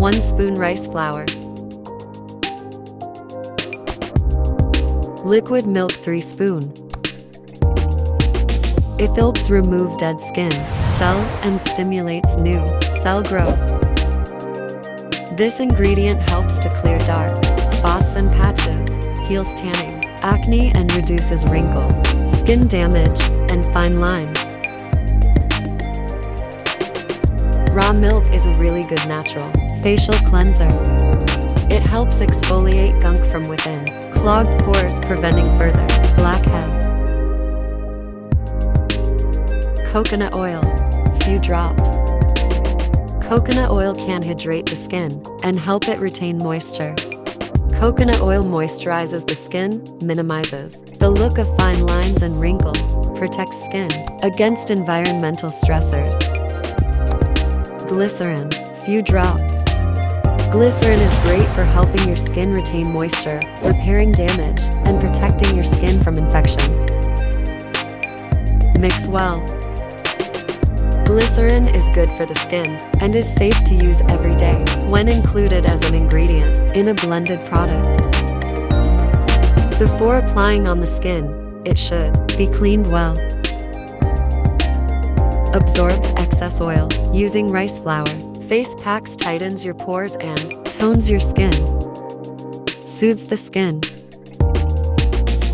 1 spoon rice flour. Liquid milk 3 spoon. It helps remove dead skin cells and stimulates new cell growth. This ingredient helps to clear dark spots and patches, heals tanning, acne, and reduces wrinkles, skin damage, and fine lines. Raw milk is a really good natural facial cleanser. It helps exfoliate gunk from within, clogged pores preventing further blackheads. Coconut oil, few drops. Coconut oil can hydrate the skin and help it retain moisture. Coconut oil moisturizes the skin, minimizes the look of fine lines and wrinkles, protects skin against environmental stressors. Glycerin, few drops. Glycerin is great for helping your skin retain moisture, repairing damage, and protecting your skin from infections. Mix well. Glycerin is good for the skin and is safe to use every day when included as an ingredient in a blended product. Before applying on the skin, it should be cleaned well. Absorbs excess oil using rice flour. Face packs tightens your pores and tones your skin. Soothes the skin.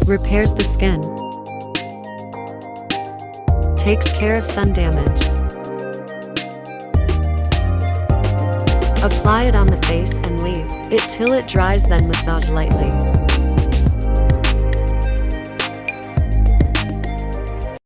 Repairs the skin. Takes care of sun damage. Apply it on the face and leave it till it dries, then massage lightly.